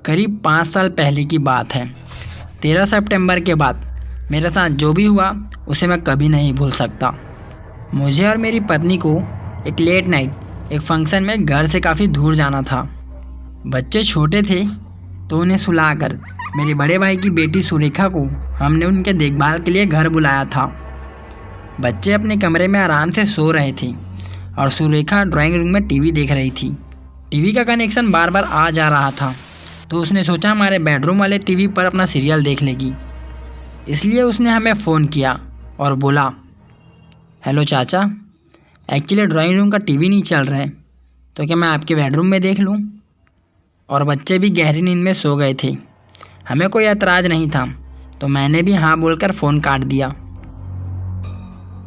करीब 5 साल पहले की बात है। 13 सितंबर के बाद मेरे साथ जो भी हुआ उसे मैं कभी नहीं भूल सकता। मुझे और मेरी पत्नी को एक लेट नाइट एक फंक्शन में घर से काफ़ी दूर जाना था। बच्चे छोटे थे तो उन्हें सुलाकर मेरे बड़े भाई की बेटी सुरेखा को हमने उनके देखभाल के लिए घर बुलाया था। बच्चे अपने कमरे में आराम से सो रहे थे और सुरेखा ड्राइंग रूम में टीवी देख रही थी। टीवी का कनेक्शन बार बार आ जा रहा था तो उसने सोचा हमारे बेडरूम वाले टीवी पर अपना सीरियल देख लेगी। इसलिए उसने हमें फ़ोन किया और बोला, हेलो चाचा, एक्चुअली ड्राइंग रूम का टीवी नहीं चल रहा है तो क्या मैं आपके बेडरूम में देख लूँ? और बच्चे भी गहरी नींद में सो गए थे। हमें कोई ऐतराज़ नहीं था तो मैंने भी हाँ बोलकर फ़ोन काट दिया।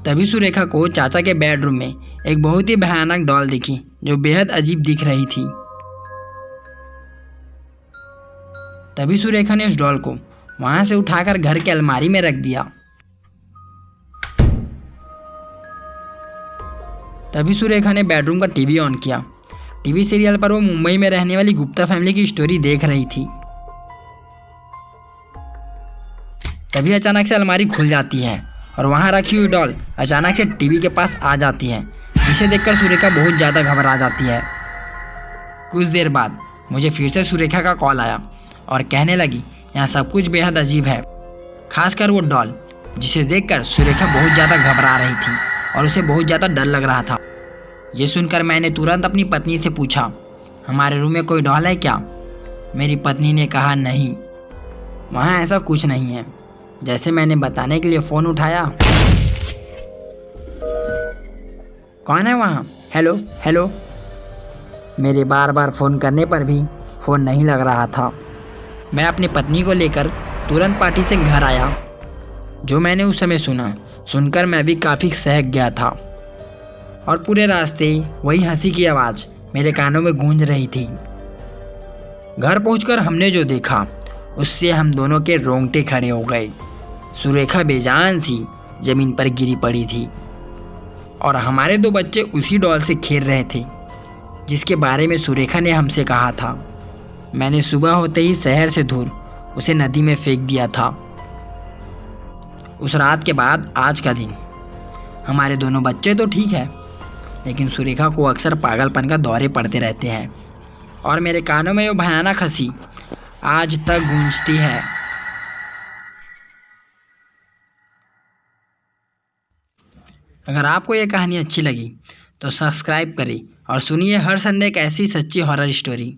तभी सुरेखा को चाचा के बेडरूम में एक बहुत ही भयानक डॉल दिखी जो बेहद अजीब दिख रही थी। तभी सुरेखा ने उस डॉल को वहां से उठाकर घर के अलमारी में रख दिया। तभी सुरेखा ने बेडरूम का टीवी ऑन किया। टीवी सीरियल पर वो मुंबई में रहने वाली गुप्ता फैमिली की स्टोरी देख रही थी। तभी अचानक से अलमारी खुल जाती है और वहां रखी हुई डॉल अचानक से टीवी के पास आ जाती है, जिसे देखकर सुरेखा बहुत ज़्यादा घबरा जाती है। कुछ देर बाद मुझे फिर से सुरेखा का कॉल आया और कहने लगी यहाँ सब कुछ बेहद अजीब है, खासकर वो डॉल, जिसे देखकर सुरेखा बहुत ज़्यादा घबरा रही थी और उसे बहुत ज़्यादा डर लग रहा था। ये सुनकर मैंने तुरंत अपनी पत्नी से पूछा, हमारे रूम में कोई डॉल है क्या? मेरी पत्नी ने कहा नहीं, वहाँ ऐसा कुछ नहीं है। जैसे मैंने बताने के लिए फ़ोन उठाया, कौन है वहाँ? Hello hello. मेरे बार बार फ़ोन करने पर भी फ़ोन नहीं लग रहा था। मैं अपनी पत्नी को लेकर तुरंत पार्टी से घर आया। जो मैंने उस समय सुनकर मैं भी काफ़ी सहक गया था और पूरे रास्ते वही हंसी की आवाज़ मेरे कानों में गूंज रही थी। घर पहुंचकर हमने जो देखा उससे हम दोनों के रोंगटे खड़े हो गए। सुरेखा बेजान सी ज़मीन पर गिरी पड़ी थी और हमारे 2 बच्चे उसी डॉल से खेल रहे थे जिसके बारे में सुरेखा ने हमसे कहा था। मैंने सुबह होते ही शहर से दूर उसे नदी में फेंक दिया था। उस रात के बाद आज का दिन, हमारे दोनों बच्चे तो ठीक है, लेकिन सुरेखा को अक्सर पागलपन का दौरे पड़ते रहते हैं और मेरे कानों में वो भयानक हंसी आज तक गूंजती है। अगर आपको ये कहानी अच्छी लगी तो सब्सक्राइब करें और सुनिए हर संडे एक ऐसी सच्ची हॉरर स्टोरी।